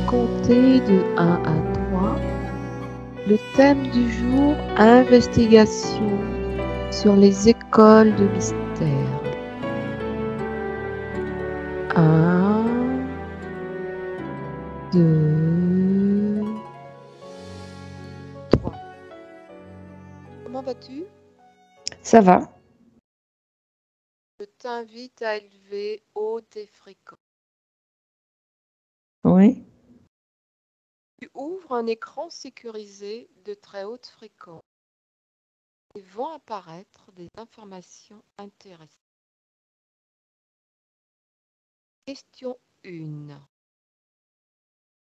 compter de 1 à 3. Le thème du jour, investigation sur les écoles de mystère. 1, 2, 3. Comment vas-tu? Ça va. Je t'invite à élever haut tes fréquences. Oui. Tu ouvres un écran sécurisé de très haute fréquence et vont apparaître des informations intéressantes. Question 1.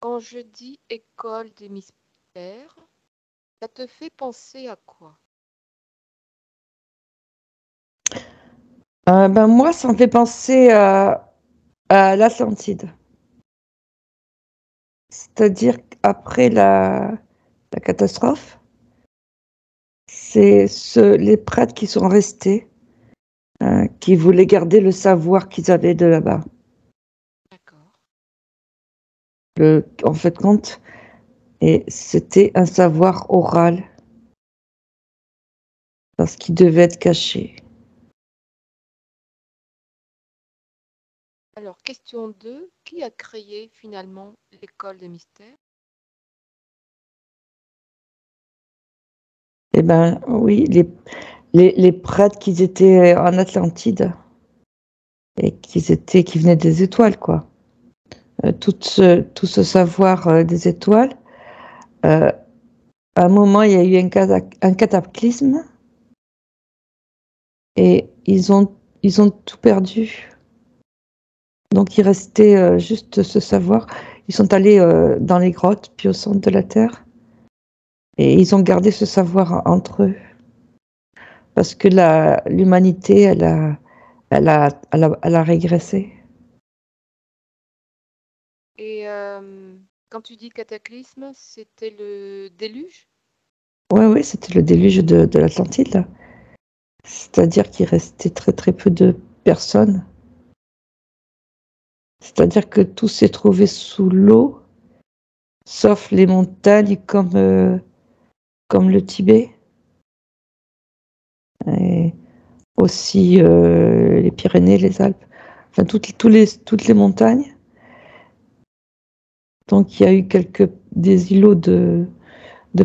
Quand je dis école des mystères, ça te fait penser à quoi? Moi, ça me fait penser à l'Atlantide. C'est-à-dire qu'après la catastrophe, c'est les prêtres qui sont restés, qui voulaient garder le savoir qu'ils avaient de là-bas. D'accord. En fait, compte, et c'était un savoir oral, parce qu'il devait être caché. Alors, question 2. Qui a créé finalement l'école des mystères? Eh ben, oui, les prêtres qui étaient en Atlantide et qui venaient des étoiles, quoi. Tout ce savoir des étoiles. À un moment, il y a eu un cataclysme et ils ont tout perdu. Donc, il restait juste ce savoir. Ils sont allés dans les grottes, puis au centre de la Terre, et ils ont gardé ce savoir entre eux. Parce que l'humanité, elle a régressé. Et quand tu dis cataclysme, c'était le déluge? Oui, c'était le déluge de l'Atlantide, là. C'est-à-dire qu'il restait très, très peu de personnes. C'est-à-dire que tout s'est trouvé sous l'eau, sauf les montagnes comme le Tibet, et aussi les Pyrénées, les Alpes, enfin toutes les montagnes. Donc il y a eu des îlots de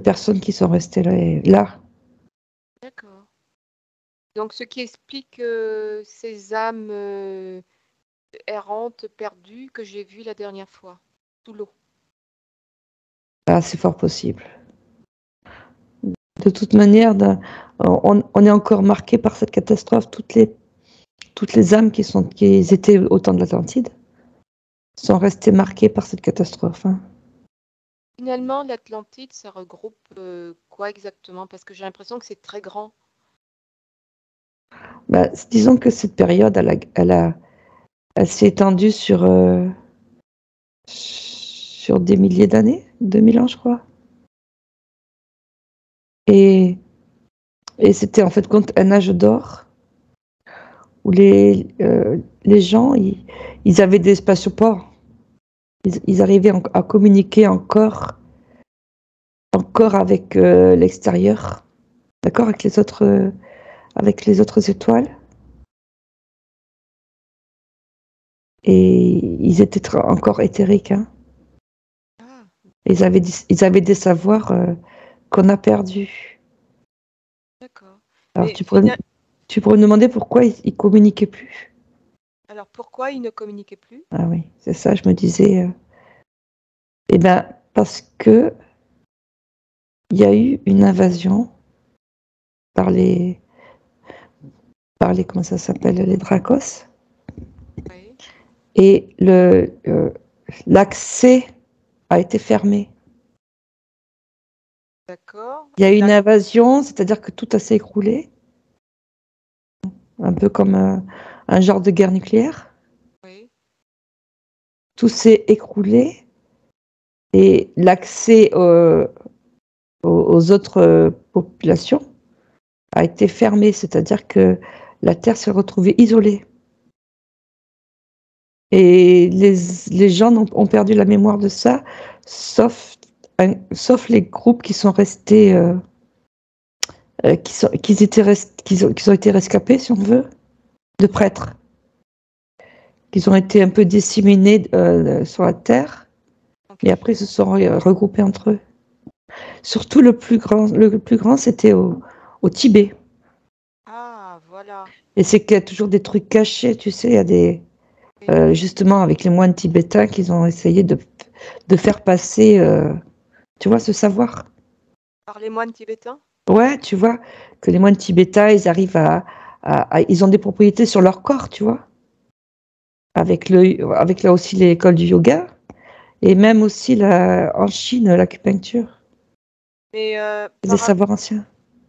personnes qui sont restées là. D'accord. Donc, ce qui explique ces âmes errantes, perdues que j'ai vues la dernière fois, sous l'eau. Ah, c'est fort possible. De toute manière, on est encore marqué par cette catastrophe. Toutes les âmes qui étaient au temps de l'Atlantide sont restées marquées par cette catastrophe. Hein. Finalement, l'Atlantide, ça regroupe quoi exactement? Parce que j'ai l'impression que c'est très grand. Disons que cette période, elle s'est étendue sur des milliers d'années, 2000 ans, je crois. Et c'était en fait compte un âge d'or où les gens, ils avaient des spatioports. Ils arrivaient à communiquer encore avec l'extérieur, d'accord, avec les autres étoiles. Et ils étaient encore éthériques. Hein. Ah, Ils avaient des savoirs qu'on a perdus. d'accord. Alors Mais tu pourrais me demander pourquoi ils communiquaient plus. alors, pourquoi ils ne communiquaient plus? Ah oui, c'est ça, je me disais. Eh bien, parce que il y a eu une invasion par comment ça s'appelle, les Dracos, Oui, et l'accès a été fermé. d'accord. Il y a eu une invasion, c'est-à-dire que tout s'est écroulé, un peu comme un genre de guerre nucléaire. Oui, Tout s'est écroulé et l'accès aux autres populations a été fermé, c'est-à-dire que la Terre s'est retrouvée isolée. Et les gens ont perdu la mémoire de ça, sauf les groupes qui sont restés, qui ont été rescapés, si on veut, de prêtres, qui ont été un peu disséminés sur la terre, et après ils se sont regroupés entre eux. Surtout le plus grand, c'était au Tibet. Ah, voilà. Et c'est qu'il y a toujours des trucs cachés, tu sais, il y a des justement avec les moines tibétains qu'ils ont essayé de faire passer, tu vois, ce savoir. Par les moines tibétains? Ouais, tu vois, que les moines tibétains, ils arrivent ils ont des propriétés sur leur corps, tu vois, avec là aussi l'école du yoga, et même aussi en Chine, l'acupuncture, Mais des savoirs anciens.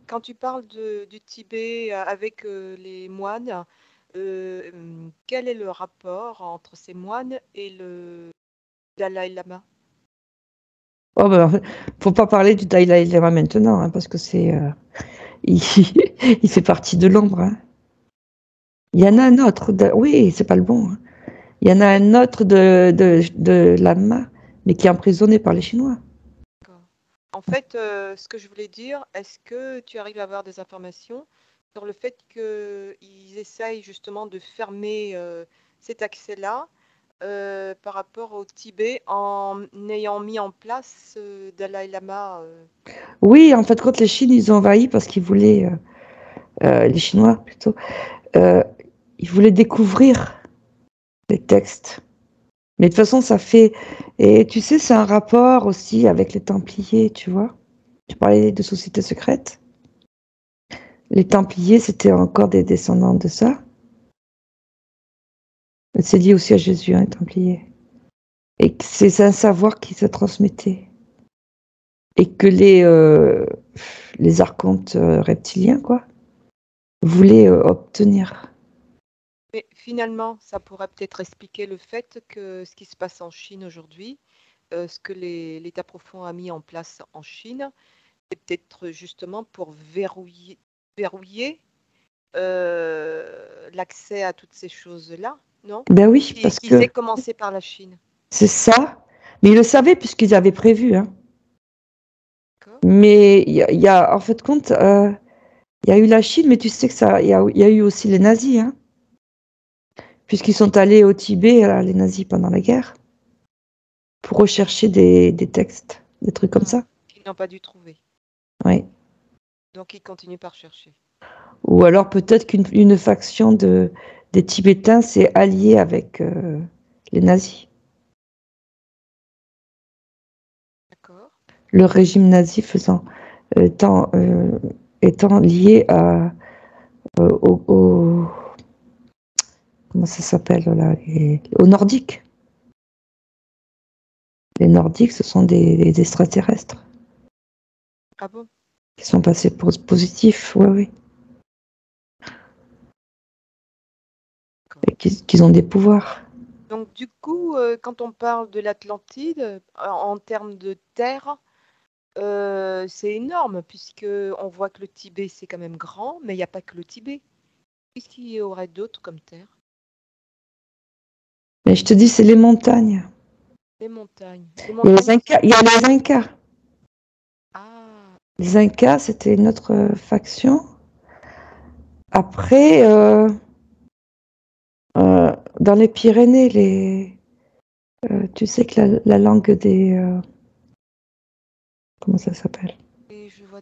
quand tu parles du Tibet avec les moines, quel est le rapport entre ces moines et le Dalai Lama? Oh ben, faut pas parler du Dalai Lama maintenant, hein, parce que il, il fait partie de l'ombre. Hein. Il y en a un autre, oui, c'est pas le bon. Hein. Il y en a un autre de Lama, mais qui est emprisonné par les Chinois. D'accord. En fait, ce que je voulais dire, est-ce que tu arrives à avoir des informations sur le fait qu'ils essayent justement de fermer cet accès-là par rapport au Tibet en ayant mis en place Dalai Lama Oui, en fait, quand les Chines, ils ont envahi parce qu'ils voulaient, les Chinois plutôt, euh, ils voulaient découvrir les textes. Mais de toute façon, ça fait... Et tu sais, c'est un rapport aussi avec les Templiers, tu vois. Tu parlais de sociétés secrètes. Les Templiers, c'était encore des descendants de ça. C'est lié aussi à Jésus, hein, les Templiers. Et c'est un savoir qui se transmettait. Et que les archontes reptiliens, quoi, voulaient obtenir. Mais finalement, ça pourrait peut-être expliquer le fait que ce qui se passe en Chine aujourd'hui, ce que l'État profond a mis en place en Chine, c'est peut-être justement pour verrouiller l'accès à toutes ces choses-là, non? Ben oui, parce Qui s'est que commencé par la Chine. c'est ça. Mais ils le savaient puisqu'ils avaient prévu. Hein. D'accord. Mais en fait, compte, il y a eu la Chine, mais tu sais que il y a eu aussi les nazis, hein, puisqu'ils sont allés au Tibet, les nazis, pendant la guerre, pour rechercher des textes, des trucs comme ça. Qu'ils n'ont pas dû trouver. Oui. Donc ils continuent par chercher. Ou alors peut-être qu'une faction des Tibétains s'est alliée avec les nazis. D'accord. Le régime nazi étant, étant lié comment ça s'appelle là, aux Nordiques. Les Nordiques, ce sont des extraterrestres Ah bon? qui sont passés pour positifs, oui, oui. Et qui ont des pouvoirs. Donc du coup, quand on parle de l'Atlantide, en termes de terre, c'est énorme, puisque on voit que le Tibet, c'est quand même grand, mais il n'y a pas que le Tibet. Qu'est-ce qu'il y aurait d'autre comme terre? Mais je te dis, c'est les montagnes. Les montagnes. Les Il y a montagnes. les Incas. Il y a les Incas. Ah, Les Incas, c'était une autre faction. Après, dans les Pyrénées, tu sais que la langue comment ça s'appelle? et je vois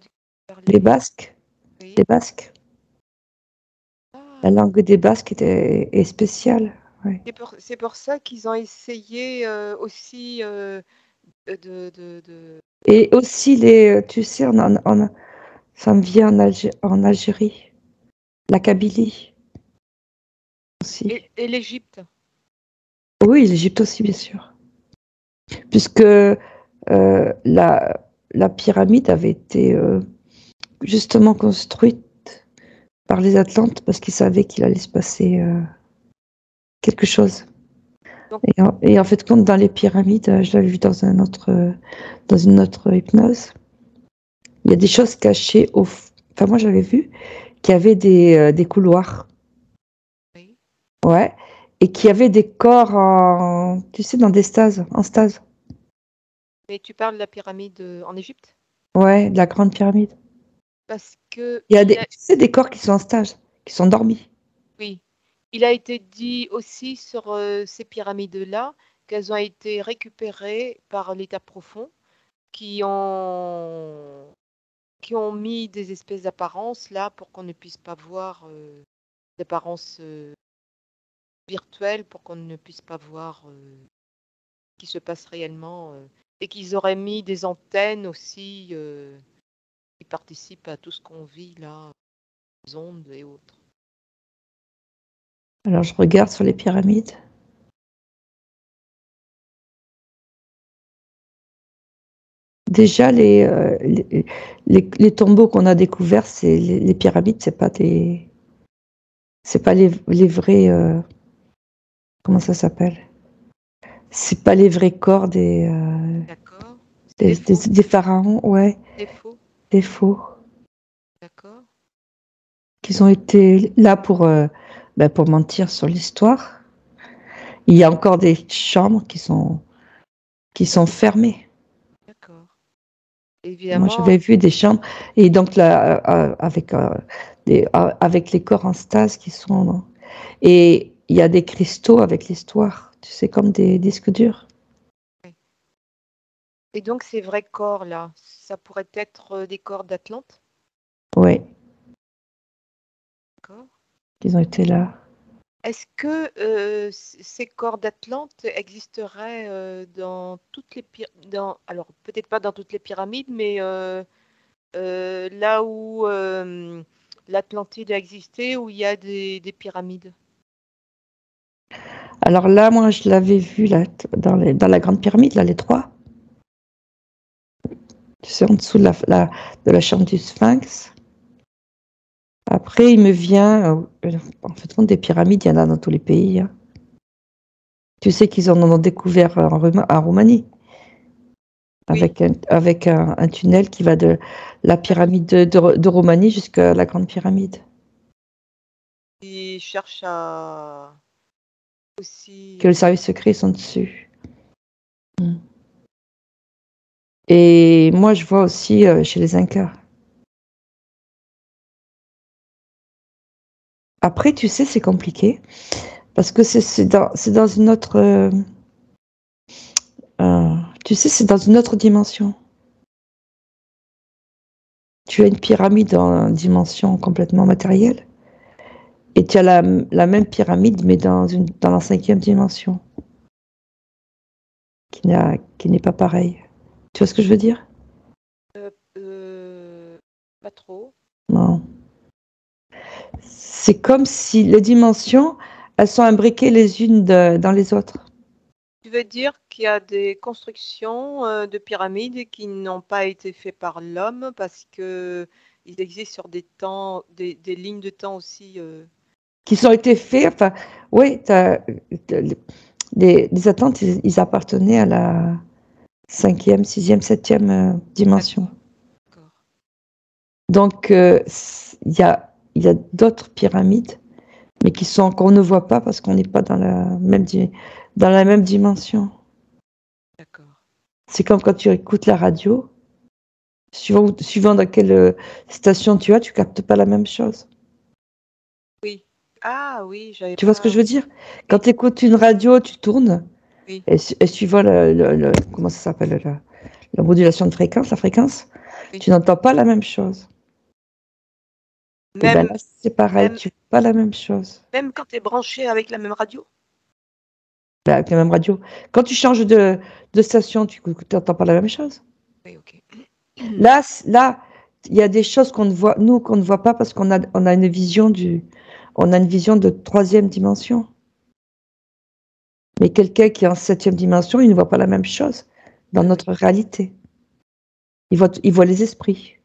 Les Basques. oui. Les Basques. La Ah, langue des Basques est spéciale. Ouais. c'est pour ça qu'ils ont essayé aussi de... Et aussi, tu sais, ça me vient en Algérie. La Kabylie aussi. Et l'Égypte. Oui, l'Égypte aussi, bien sûr. Puisque la pyramide avait été justement construite par les Atlantes parce qu'ils savaient qu'il allait se passer quelque chose. Donc, Et en fait, compte dans les pyramides, je l'avais vu dans une autre hypnose, il y a des choses cachées Enfin, moi, j'avais vu qu'il y avait des couloirs. oui. Ouais. et qui avait des corps tu sais, dans des stases, en stase. Mais tu parles de la pyramide en Égypte? Ouais, de la grande pyramide. Parce que Il y a tu sais, des corps qui sont en stage, qui sont dormis. oui, il a été dit aussi sur ces pyramides-là qu'elles ont été récupérées par l'état profond, qui ont, qui ont mis des espèces d'apparences là pour qu'on ne puisse pas voir d'apparences virtuelles, pour qu'on ne puisse pas voir ce qui se passe réellement, et qu'ils auraient mis des antennes aussi qui participent à tout ce qu'on vit là, les ondes et autres. Alors, je regarde sur les pyramides. Déjà, les tombeaux qu'on a découverts, c'est les pyramides, c'est pas les vrais, comment ça s'appelle? C'est pas les vrais corps D'accord. C'est des faux. des pharaons, ouais, Des faux. des faux, D'accord. qu'ils ont été là pour mentir sur l'histoire. Il y a encore des chambres qui sont fermées. D'accord. Moi, Évidemment, j'avais vu des chambres, et donc là, avec les corps en stase qui sont. Et il y a des cristaux avec l'histoire, tu sais, comme des disques durs. oui. Et donc ces vrais corps là, ça pourrait être des corps d'Atlante, Ouais, d'accord? ils ont été là. Est-ce que ces corps d'Atlante existeraient dans toutes les alors peut-être pas dans toutes les pyramides, mais là où l'Atlantide a existé, où il y a des pyramides? Alors là, moi, je l'avais vu là, dans la grande pyramide, là, les trois. Tu sais, en dessous de la chambre du Sphinx. Après, il me vient, en fait, des pyramides, il y en a dans tous les pays, hein. Tu sais qu'ils en ont découvert en Roumanie, Oui, avec un tunnel qui va de la pyramide de Roumanie jusqu'à la grande pyramide. ils cherchent à aussi. Que le service secret sont dessus. Mm. Et moi, je vois aussi chez les Incas. Après, tu sais, c'est compliqué parce que c'est dans une autre. Tu sais, c'est dans une autre dimension. Tu as une pyramide en dimension complètement matérielle et tu as la même pyramide mais dans la cinquième dimension qui n'est pas pareille. Tu vois ce que je veux dire? Pas trop. Non. C'est comme si les dimensions, elles sont imbriquées les unes dans les autres. Tu veux dire qu'il y a des constructions de pyramides qui n'ont pas été faites par l'homme parce que ils existent sur des temps, des lignes de temps aussi. Qui ont été faits, enfin, oui, les Atlantes, ils appartenaient à la cinquième, sixième, septième dimension. D'accord. Donc, il y a d'autres pyramides, mais qu'on ne voit pas parce qu'on n'est pas dans dans la même dimension. D'accord. C'est comme quand tu écoutes la radio, suivant dans quelle station tu captes pas la même chose. Oui. Ah oui, j'avais Tu vois ce que pas. je veux dire? Quand Oui, tu écoutes une radio, tu tournes, oui, et suivant comment ça s'appelle, la modulation de fréquence, la fréquence, oui. tu n'entends pas la même chose. Et bien Même, là, c'est pareil, même, tu vois pas la même chose. même quand tu es branché avec la même radio? Ben, avec la même radio. Quand tu changes de station, tu n'entends pas la même chose. Oui, ok. Là, il y a des choses qu'on ne voit pas parce on a on a une vision de troisième dimension. Mais quelqu'un qui est en septième dimension, il ne voit pas la même chose dans Ah oui, notre réalité. Il voit les esprits.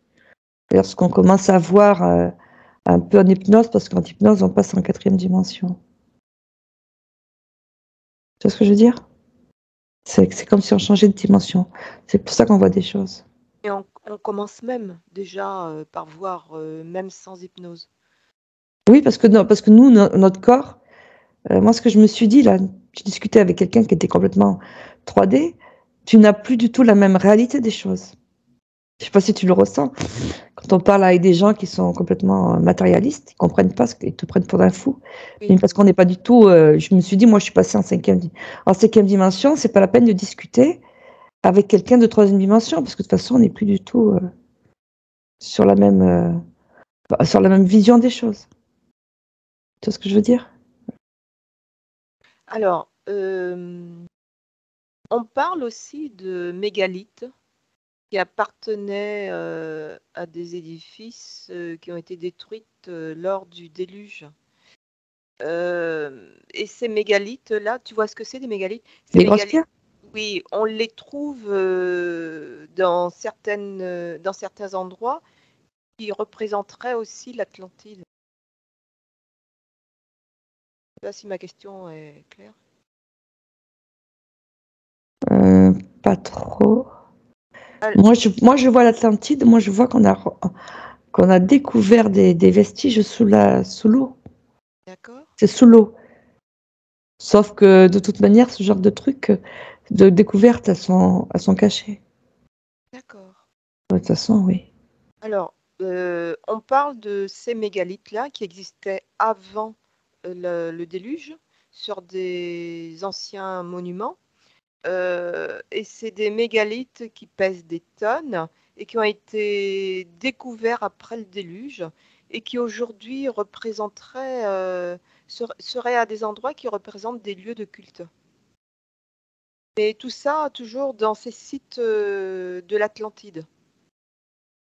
Lorsqu'on commence à voir un peu en hypnose, parce qu'en hypnose, on passe en quatrième dimension. Tu vois ce que je veux dire? C'est comme si on changeait de dimension. C'est pour ça qu'on voit des choses. et on commence même déjà par voir, même sans hypnose. Oui, parce que, non, parce que nous, notre corps, Moi, ce que je me suis dit, là, j'ai discuté avec quelqu'un qui était complètement 3D, tu n'as plus du tout la même réalité des choses. Je sais pas si tu le ressens. Quand on parle avec des gens qui sont complètement matérialistes, ils comprennent pas ils te prennent pour un fou. Oui, Mais parce qu'on n'est pas du tout. Je me suis dit, moi, je suis passée en cinquième dimension. C'est pas la peine de discuter avec quelqu'un de troisième dimension parce que de toute façon, on n'est plus du tout sur sur la même vision des choses. Tu vois ce que je veux dire? alors, on parle aussi de mégalithes qui appartenaient à des édifices qui ont été détruits lors du déluge. Et ces mégalithes-là, tu vois ce que c'est des mégalithes? Ces Les grosses mégalithes, pierres? oui, on les trouve dans certains endroits qui représenteraient aussi l'Atlantide. Je sais pas si ma question est claire. Pas trop. Ah, Moi, je vois l'Atlantide. Moi, je vois qu'on a découvert des vestiges sous l'eau. d'accord, C'est sous l'eau. Sauf que de toute manière, ce genre de trucs de découverte, elles sont cachées. d'accord. De toute façon, oui. Alors, on parle de ces mégalithes-là qui existaient avant le déluge sur des anciens monuments. Et c'est des mégalithes qui pèsent des tonnes et qui ont été découverts après le déluge et qui aujourd'hui seraient à des endroits qui représentent des lieux de culte. Et tout ça toujours dans ces sites de l'Atlantide.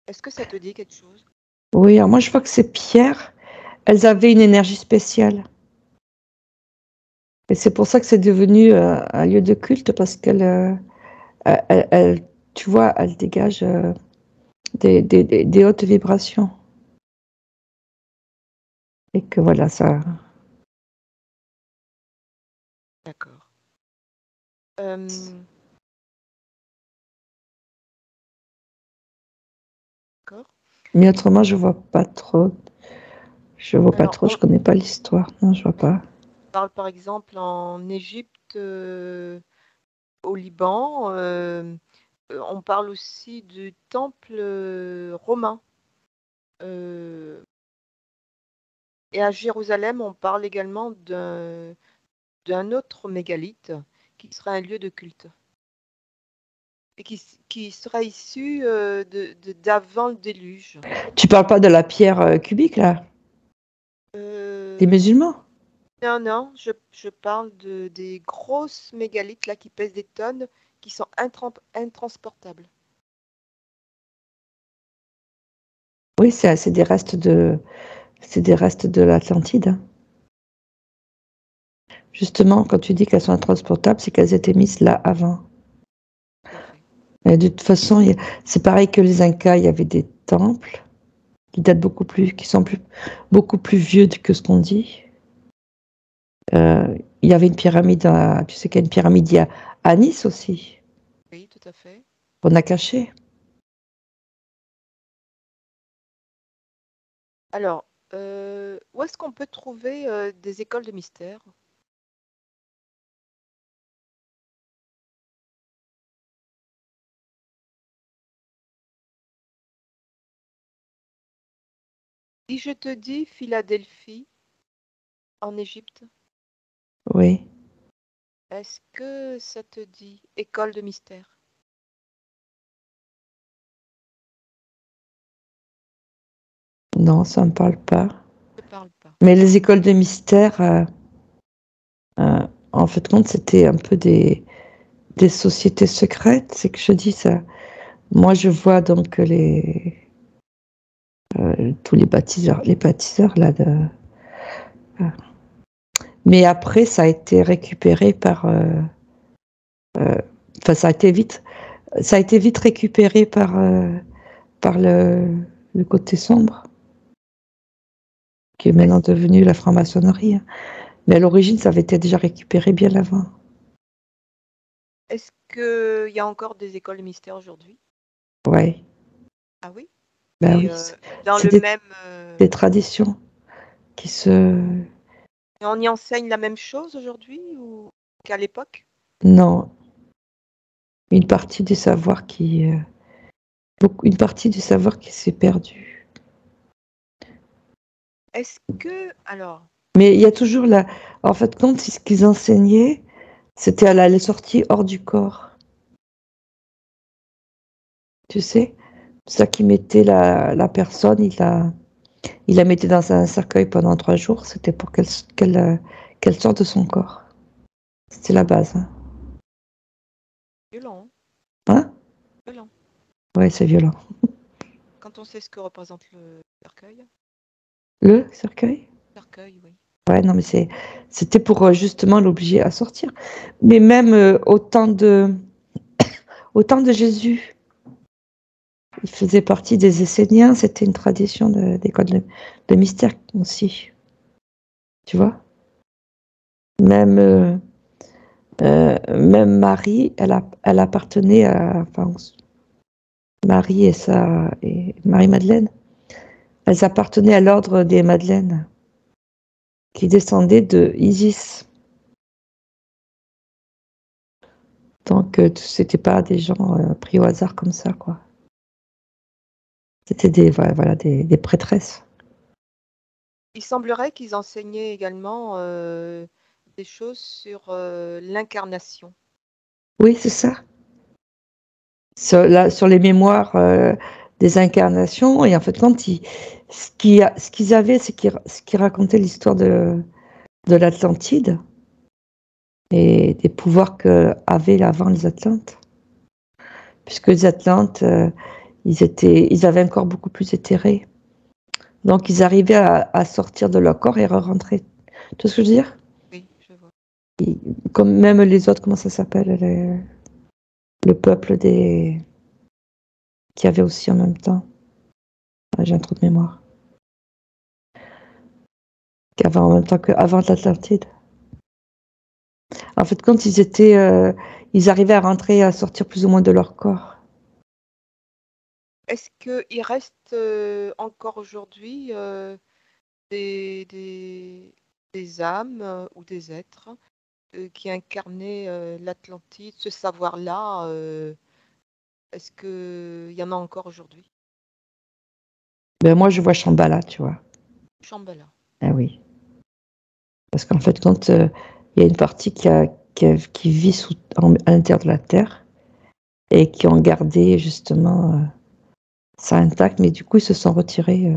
Est-ce que ça te dit quelque chose? Oui, alors moi, je vois que ces pierres, elles avaient une énergie spéciale. Et c'est pour ça que c'est devenu un lieu de culte parce tu vois, elles dégagent des hautes vibrations. Et que voilà, ça. D'accord. D'accord. Mais autrement, je vois pas trop. Je vois pas Alors, trop, je connais pas l'histoire. Non, je vois pas. on parle par exemple en Égypte, au Liban. On parle aussi du temple romain. Euh, et à Jérusalem, on parle également d'un autre mégalithe qui sera un lieu de culte et qui sera issu d'avant le déluge. Tu parles pas de la pierre cubique, là? Des Euh, musulmans? non, non, je parle des grosses mégalithes là, qui pèsent des tonnes, qui sont intransportables. Oui, c'est des restes de l'Atlantide, hein. Justement, quand tu dis qu'elles sont intransportables, c'est qu'elles étaient mises là avant. Tout à fait. Et de toute façon, c'est pareil que les Incas, il y avait des temples qui datent beaucoup plus vieux que ce qu'on dit. Il y avait une pyramide, tu sais qu'il y a une pyramide à Nice aussi, Oui, tout à fait. qu'on a cachée. Alors, où est-ce qu'on peut trouver des écoles de mystère? Si je te dis Philadelphie, en Égypte, Oui. est-ce que ça te dit école de mystère? Non, ça me parle pas. Je ne parle pas. Mais les écoles de mystère, en fait, compte, c'était un peu des sociétés secrètes. C'est que je dis ça. Moi, je vois donc tous les bâtisseurs là. Mais après, ça a été récupéré enfin, ça a été vite récupéré par le côté sombre, qui est maintenant Est-ce, devenu la franc-maçonnerie, hein. Mais à l'origine, ça avait été déjà récupéré bien avant. est-ce qu'il y a encore des écoles de mystère aujourd'hui? Ouais, Ah oui? bah Et oui, dans c'est le même... des traditions qui se, Et on y enseigne la même chose aujourd'hui ou qu'à l'époque? Non, une partie du savoir une partie du savoir qui s'est perdue. Est-ce que, alors, Mais il y a toujours en fait, quand ce qu'ils enseignaient, c'était les sorties hors du corps. Tu sais? C'est ça qui mettait la personne, il la mettait dans un cercueil pendant 3 jours, c'était pour qu'elle sorte de son corps. C'était la base, hein. violent, Hein? violent. Ouais, c'est violent. Quand on sait ce que représente le cercueil. Le cercueil? Cercueil, oui. Ouais, non, mais c'était pour, justement l'obliger à sortir. Mais même, au temps de Jésus, il faisait partie des Esséniens, c'était une tradition d'école de mystère aussi, tu vois? Même, même Marie, elle appartenait enfin, Marie et Marie-Madeleine, elles appartenaient à l'ordre des Madeleines, qui descendait de Isis. Donc, c'était pas des gens pris au hasard comme ça, quoi. C'était voilà, des prêtresses. Il semblerait qu'ils enseignaient également des choses sur l'incarnation. Oui, c'est ça. Sur les mémoires des incarnations, et en fait, ce qu'ils avaient, c'est qu'ils racontaient l'histoire de l'Atlantide et des pouvoirs qu'avaient avant les Atlantes. Puisque les Atlantes, ils avaient un corps beaucoup plus éthéré. Donc, ils arrivaient à sortir de leur corps et à rentrer. Tu vois ce que je veux dire? Oui, je vois. Comme même les autres, comment ça s'appelle? Le peuple qui avait aussi en même temps. Ah, j'ai un trou de mémoire. Qui avait en même temps qu'avant l'Atlantide. En fait, quand ils arrivaient à rentrer et à sortir plus ou moins de leur corps. Est-ce qu'il reste encore aujourd'hui des âmes ou des êtres qui incarnaient l'Atlantide, ce savoir-là, est-ce qu'il y en a encore aujourd'hui? Ben, moi, je vois Shambhala, tu vois. Shambhala. Ah oui. Parce qu'en fait, quand il y a une partie qui vit à l'intérieur de la Terre et qui ont gardé justement ça intact, mais du coup, ils se sont retirés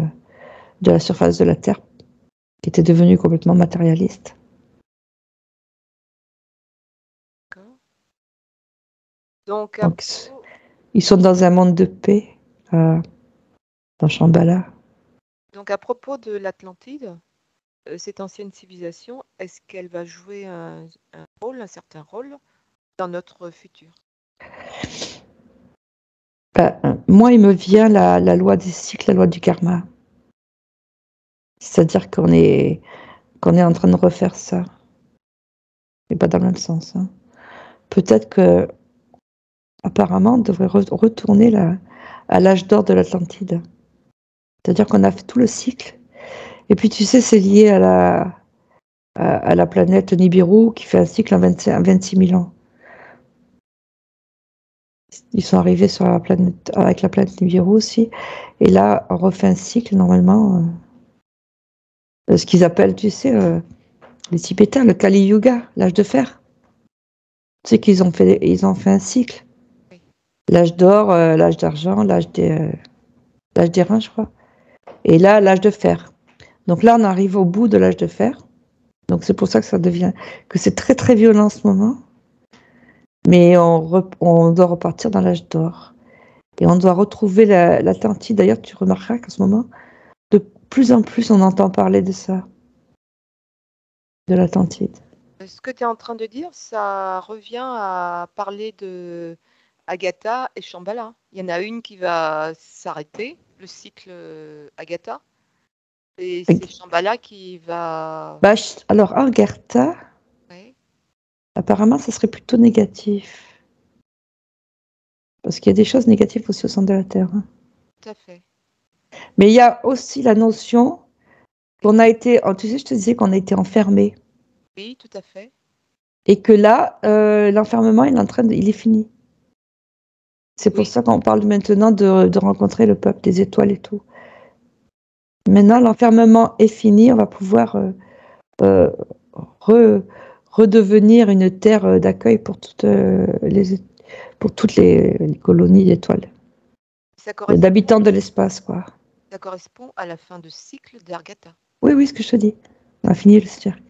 de la surface de la Terre, qui était devenue complètement matérialiste. D'accord. Donc, Donc, ils sont dans un monde de paix, dans Shambhala. à propos de l'Atlantide, cette ancienne civilisation, est-ce qu'elle va jouer un certain rôle dans notre futur? Moi, il me vient la loi des cycles, la loi du karma. C'est-à-dire qu'on est en train de refaire ça. Et pas dans le même sens, hein. Peut-être que, apparemment, on devrait retourner à l'âge d'or de l'Atlantide. C'est-à-dire qu'on a fait tout le cycle. Et puis, tu sais, c'est lié à la planète Nibiru qui fait un cycle en 26 000 ans. Ils sont arrivés sur la planète, avec la planète Nibiru aussi. Et là, on refait un cycle, normalement. Ce qu'ils appellent, tu sais, les Tibétains, le Kali Yuga, l'âge de fer. Tu sais ils ont fait un cycle. Oui. L'âge d'or, l'âge d'argent, l'âge d'airain, je crois. Et là, l'âge de fer. Donc là, on arrive au bout de l'âge de fer. Donc c'est pour ça que c'est très très violent en ce moment. Mais on doit repartir dans l'âge d'or. Et on doit retrouver l'Atlantide. D'ailleurs, tu remarqueras qu'en ce moment, de plus en plus, on entend parler de ça, de l'Atlantide. Ce que tu es en train de dire, ça revient à parler de Agatha et Shambhala. Il y en a une qui va s'arrêter, le cycle Agatha, et c'est Shambhala qui va... Alors, Agartha, Ouais, apparemment, ça serait plutôt négatif. Parce qu'il y a des choses négatives aussi au centre de la Terre, hein. tout à fait. Mais il y a aussi la notion qu'on a été, tu sais, je te disais qu'on a été enfermés. Oui, tout à fait. Et que là, l'enfermement, il est fini. C'est pour Oui, ça qu'on parle maintenant de rencontrer le peuple des étoiles et tout. Maintenant, l'enfermement est fini, on va pouvoir euh, redevenir une terre d'accueil pour toutes les colonies d'étoiles, ça correspond, d'habitants de l'espace, quoi. ça correspond à la fin de cycle d'Argata. Oui, oui, ce que je te dis. On a fini le cercle.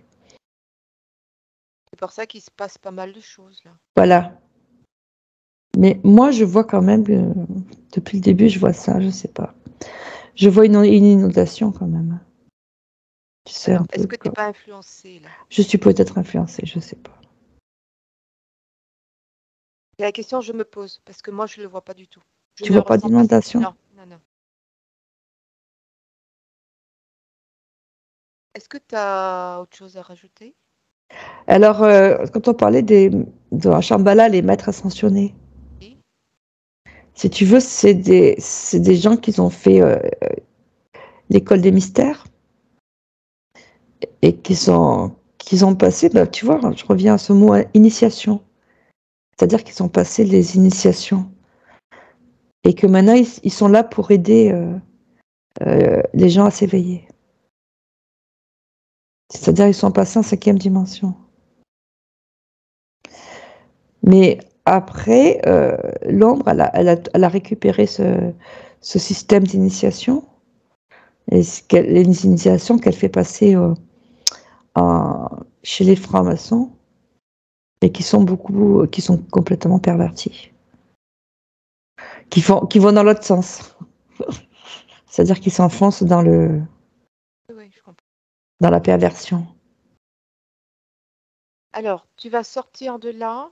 C'est pour ça qu'il se passe pas mal de choses là. Voilà. Mais moi, je vois quand même, depuis le début, je vois ça, je sais pas. Je vois une inondation quand même. Tu sais, un Alors, peu est-ce que tu n'es comme... pas influencé là? Je suis peut-être influencée, je sais pas. C'est la question que je me pose, parce que moi, je ne le vois pas du tout. Je Tu ne vois pas ressens pas. d'inondation? Non, non, non. Est-ce que tu as autre chose à rajouter? Alors, quand on parlait de Shambhala, les maîtres ascensionnés, Oui, si tu veux, c'est des gens qui ont fait l'école des mystères et qui ont passé, bah, tu vois, je reviens à ce mot, initiation. C'est-à-dire qu'ils ont passé les initiations et que maintenant, ils sont là pour aider les gens à s'éveiller. C'est-à-dire ils sont passés en 5e dimension. Mais après, l'ombre, elle a récupéré ce système d'initiation et les initiations qu'elle fait passer chez les francs-maçons et qui sont complètement pervertis, qui vont dans l'autre sens. C'est-à-dire qu'ils s'enfoncent oui, je comprends. dans la perversion. Alors, tu vas sortir de là